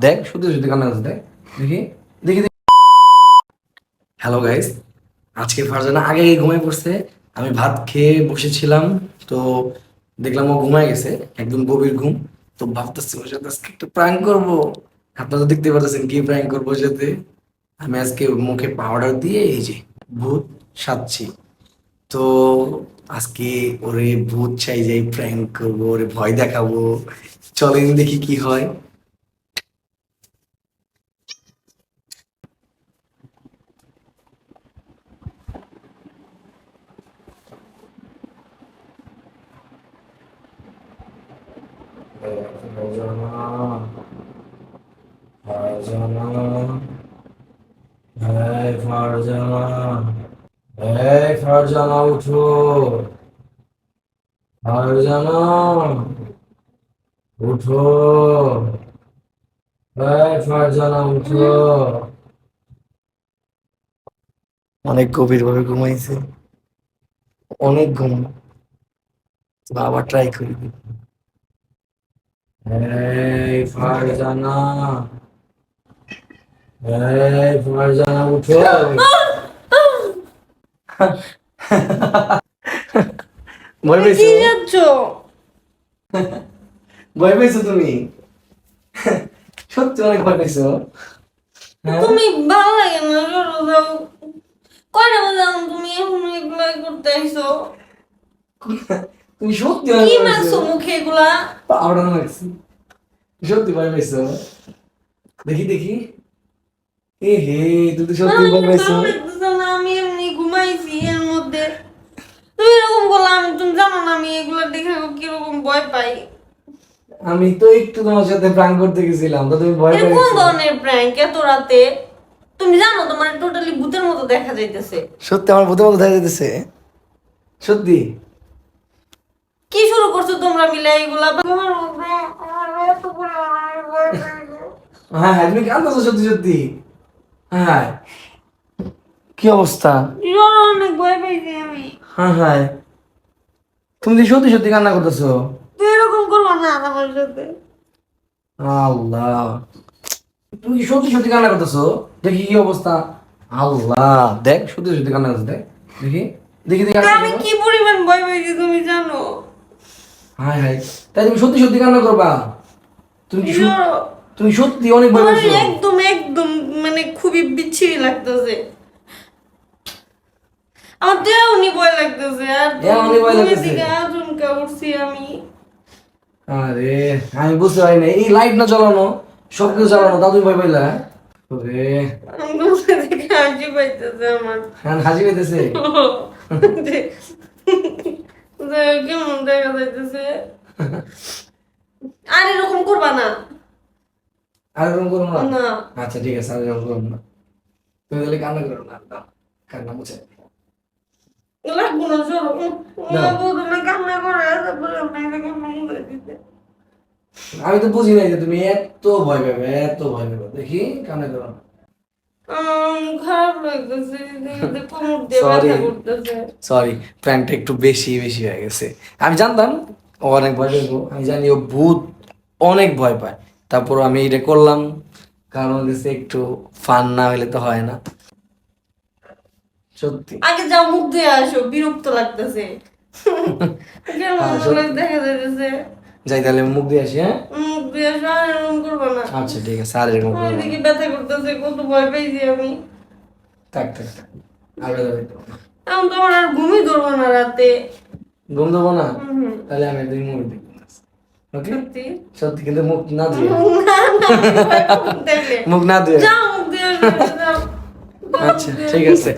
দেখ শুধু শুধু কান্না করছে, দেখ দেখি দেখি দেখি। হ্যালো গাইস, আজকে ফারজানা আগে ঘুমিয়ে পড়ছে। আমি ভাত খেয়ে বসেছিলাম, তো দেখলাম ও ঘুমায় গেছে, একদম গভীর ঘুম। তো ভাবতেছি ওর সাথে আজকে একটু প্র্যাঙ্ক করবো। আপনারা তো দেখতে পাচ্ছেন কি প্র্যাঙ্ক করবো ওর সাথে। আমি আজকে ওর মুখে পাউডার দিয়ে এই যে ভূত সাজছি। তো আজকে ওরে ভূত চাই যাই প্র্যাঙ্ক করবো, ওরে ভয় দেখাবো। চলেন দেখি কি হয়। ফারজানা, ফারজানা, এই ফারজানা, এই ফারজানা উঠো। ফারজানা উঠো, এই ফারজানা উঠো। অনেক গভীর ভাবে ঘুমাইছে, অনেক ঘুম। আবার ট্রাই করি। এই ফারজানা, এই ফারজানা উঠো। ভয় তুমি কি পেয়েছো? যাচ্ছ? ভয় পেয়েছো তুমি? সত্যি অনেক ভয় পেয়েছো? হ্যাঁ? তুমি ভালো লাগে না সরো যাও। কয়টা বাজাম তুমি এখন এগুলা করতে আইছো? তুমি সত্যি অনেক কি ভয় মারছো পেয়েছো? মুখে এগুলা? পাউডার মারছি। সত্যি ভয় পেয়েছো? দেখি দেখি। এ হে, তুই তো সত্যি ভয় পেয়েছো। ভালো লাগতেছে না, আমি এমনি ঘুমাইছি এর মধ্যে। তুমি এরকম করলাম, তুমি জানো না আমি এগুলা দেখে কিরকম ভয় পাই। আমি তো একটু তোমার সাথে প্র্যাঙ্ক করতে গেছিলাম, তো তুমি ভয় এটা কোন পেয়েছো। ধরনের প্র্যাঙ্ক এত রাতে? তুমি জানো তোমার টোটালি ভূতের মতো দেখা যাইতেছে। সত্যি আমার ভূতের মতো দেখা যেতেছে? সত্যি? কি শুরু করছো তোমরা মিলে এগুলা? তোমার মধ্যে আমার এত পরিমাণে ভয় পাইছে। হ্যাঁ হ্যাঁ, তুমি কাঁদতেছো সত্যি সত্যি? হ্যাঁ হ্যাঁ। কি অবস্থা? জ্বর অনেক ভয় পাইছি আমি। হ্যাঁ হ্যাঁ, তুমি কি সত্যি সত্যি কান্না করতেছো? তুই এরকম করবো না আমার সাথে। আল্লাহ, তুমি কি সত্যি সত্যি কান্না করতেছো? দেখি কি অবস্থা। আল্লাহ, দেখ সত্যি সত্যি কান্না করতেছো, দেখ দেখি দেখি দেখি। তা আমি কি পরিমাণ ভয় পাইছি তুমি জানো? হাই হাই, তাই তুমি সত্যি সত্যি কান্না করবা? তুমি কি জ্বর তুমি সত্যি অনেক ভয় আমার পাইছো? একদম একদম মানে খুবই বিচ্ছিরি লাগতেছে। আমার তো এমনই ভয় লাগতেছে আর এমনই ভয় তুমি লাগতেছে? দিকে আচমকা উঠছি আমি। আরে আমি বুঝতে পারি না, এই লাইট না জ্বালানো, সবকিছু জ্বালানো, তা তুমি ভয় পাইলা? ওরে, আমি তোমার দিকে হাসি পাইতেছে আমার। হ্যাঁ হাসি পেতেছে। যে যে কেমন দেখা যাইতেছে। আর এরকম করবা না। আর এরকম করো না। না আচ্ছা ঠিক আছে, আর এরকম করো না। তুমি তাহলে কান্না করো না, দাও, কান্না মুছে লাগবো না চলো। দাও। তুমি কান্না করে তারপরে আপনাকে কান্না করে দিতে। আমি তো বুঝি নাই যে তুমি এত ভয় পাবে, এত ভয় পাবে। দেখি কান্না করো না। খারাপ লাগতেছে, কোমর দিয়ে সরি ব্যথা করতেছে। সরি, প্র্যাঙ্কটা একটু বেশি বেশি হয়ে গেছে। আমি জানতাম ও অনেক ভয় পাবো, আমি জানি ও ভূত অনেক ভয় পায়, তারপর আমি এটা করলাম, কারণ হচ্ছে একটু ফান না হলে তো হয় না। সত্যি। আগে যাও মুখ ধুয়ে আসো, বিরক্ত লাগতেছে। কেমন হ্যাঁ বলে সত্যি। দেখা যাইতেছে। যাই তাহলে আমি মুখ দিয়ে আসি, হ্যাঁ। মুখ ধুয়ে আসো, আর এরকম করবো না। আচ্ছা ঠিক আছে, আর এরকম আমার করবো না। দিকে ব্যথা করতেছে, কত ভয় পাইছি আমি। থাক থাক থাক, আর ব্যথা পেতে হবে না। এখন তো আমার আর ঘুমই ধরবো না রাতে। ঘুম দেবো না? হুম। তাহলে আমি একদিন মুভি দেখবো। ওকে, সত্যি? সত্যি, কিন্তু মুখ না ধুয়ে। না, না, ভয় পাবো তাইলে। মুখ না ধুয়ে। যাও মুখ দিয়ে আসো, যাও। যাও মুখ আচ্ছা দিয়ে ঠিক আসো। আছে।